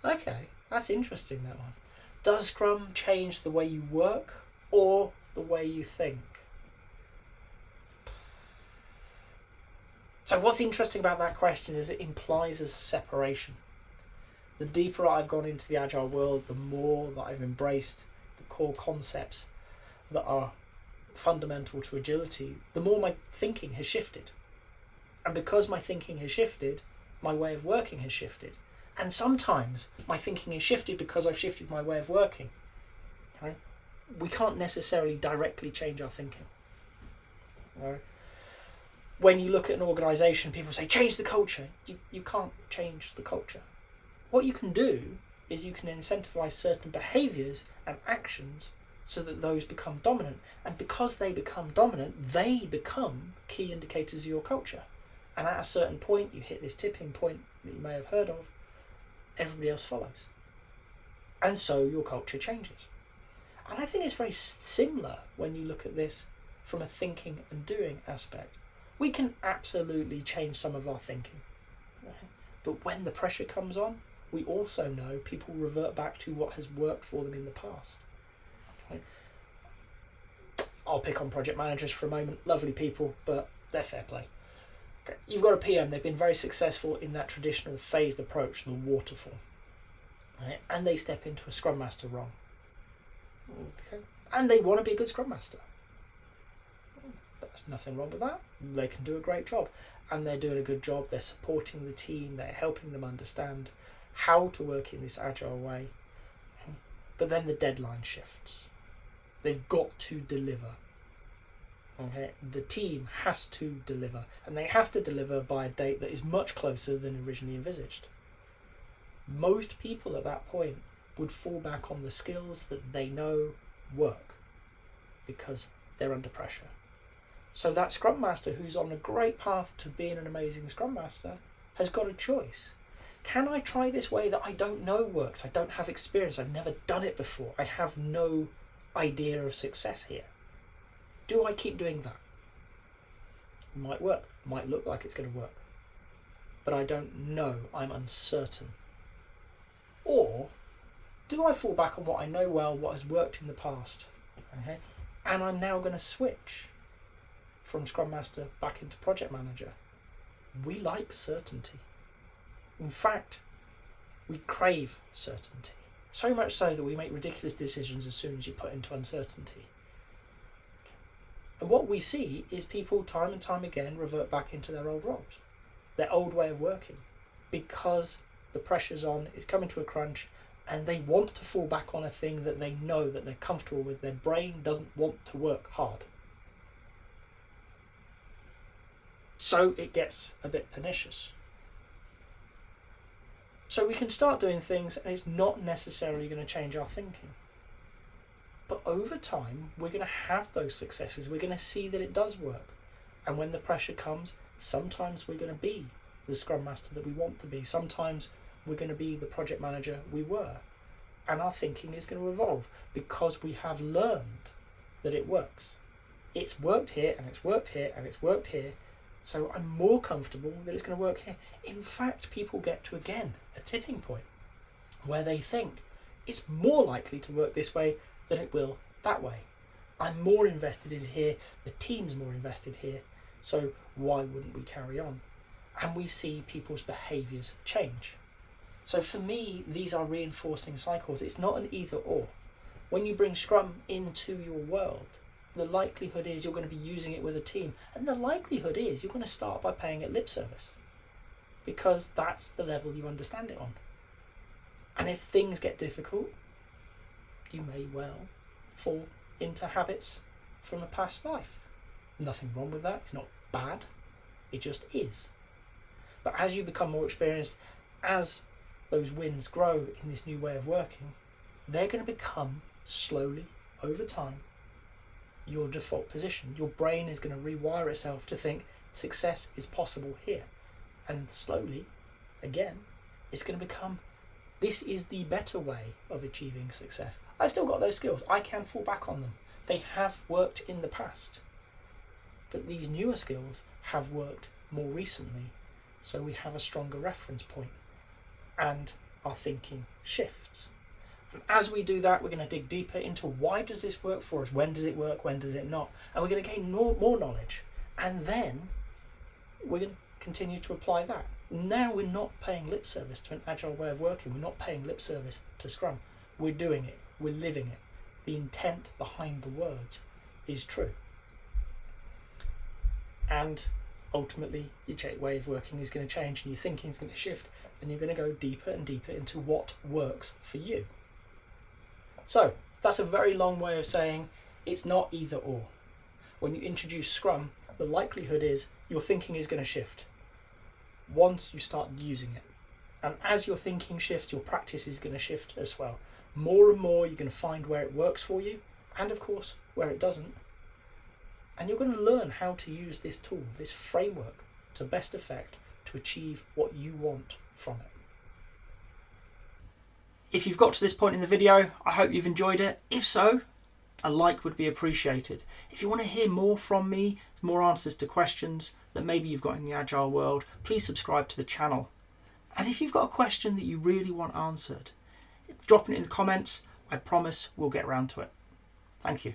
Okay, that's interesting, that one. Does Scrum change the way you work or the way you think? So what's interesting about that question is it implies there's a separation. The deeper I've gone into the Agile world, the more that I've embraced the core concepts that are fundamental to agility, the more my thinking has shifted. And because my thinking has shifted, my way of working has shifted. And sometimes my thinking is shifted because I've shifted my way of working. Okay? We can't necessarily directly change our thinking. Right? When you look at an organisation, people say, change the culture. You can't change the culture. What you can do is you can incentivise certain behaviours and actions so that those become dominant. And because they become dominant, they become key indicators of your culture. And at a certain point, you hit this tipping point that you may have heard of, everybody else follows. And so your culture changes. And I think it's very similar when you look at this from a thinking and doing aspect. We can absolutely change some of our thinking. Right? But when the pressure comes on, we also know people revert back to what has worked for them in the past. Okay? I'll pick on project managers for a moment. Lovely people, but they're fair play. Okay. You've got a PM, they've been very successful in that traditional phased approach, the waterfall. Right? And they step into a Scrum Master role. Okay. And they want to be a good Scrum Master. There's nothing wrong with that. They can do a great job. And they're doing a good job. They're supporting the team. They're helping them understand how to work in this agile way. Okay. But then the deadline shifts. They've got to deliver. Okay. The team has to deliver. And they have to deliver by a date that is much closer than originally envisaged. Most people at that point would fall back on the skills that they know work because they're under pressure. So that Scrum Master who's on a great path to being an amazing Scrum Master has got a choice. Can I try this way that I don't know works? I don't have experience. I've never done it before. I have no idea of success here. Do I keep doing that? It might work. It might look like it's going to work. But I don't know. I'm uncertain. Or do I fall back on what I know well, what has worked in the past? Okay? And I'm now going to switch from Scrum Master back into Project Manager. We like certainty. In fact, we crave certainty. So much so that we make ridiculous decisions as soon as you put into uncertainty. And what we see is people time and time again revert back into their old roles, their old way of working, because the pressure's on, it's coming to a crunch, and they want to fall back on a thing that they know, that they're comfortable with. Their brain doesn't want to work hard. So it gets a bit pernicious. So we can start doing things and it's not necessarily going to change our thinking. But over time, we're going to have those successes. We're going to see that it does work. And when the pressure comes, sometimes we're going to be the Scrum Master that we want to be. Sometimes we're going to be the project manager we were. And our thinking is going to evolve because we have learned that it works. It's worked here and it's worked here and it's worked here. So I'm more comfortable that it's going to work here. In fact, people get to, again, a tipping point where they think it's more likely to work this way than it will that way. I'm more invested in here, the team's more invested here, so why wouldn't we carry on? And we see people's behaviours change. So for me, these are reinforcing cycles. It's not an either or. When you bring Scrum into your world, the likelihood is you're going to be using it with a team. And the likelihood is you're going to start by paying it lip service because that's the level you understand it on. And if things get difficult, you may well fall into habits from a past life. Nothing wrong with that. It's not bad. It just is. But as you become more experienced, as those wins grow in this new way of working, they're going to become slowly, over time, your default position. Your brain is going to rewire itself to think success is possible here. And slowly, again, it's going to become, this is the better way of achieving success. I've still got those skills. I can fall back on them. They have worked in the past. But these newer skills have worked more recently. So we have a stronger reference point. And our thinking shifts. And as we do that, we're going to dig deeper into why does this work for us? When does it work? When does it not? And we're going to gain more knowledge. And then we're going to continue to apply that. Now we're not paying lip service to an agile way of working. We're not paying lip service to Scrum. We're doing it. We're living it. The intent behind the words is true. And ultimately, your way of working is going to change and your thinking is going to shift, and you're going to go deeper and deeper into what works for you. So that's a very long way of saying it's not either or. When you introduce Scrum, the likelihood is your thinking is going to shift once you start using it. And as your thinking shifts, your practice is going to shift as well. More and more you're going to find where it works for you, and of course where it doesn't. And you're going to learn how to use this tool, this framework, to best effect to achieve what you want from it. If you've got to this point in the video, I hope you've enjoyed it. If so, a like would be appreciated. If you want to hear more from me, more answers to questions that maybe you've got in the Agile world, please subscribe to the channel. And if you've got a question that you really want answered, drop it in the comments. I promise we'll get around to it. Thank you.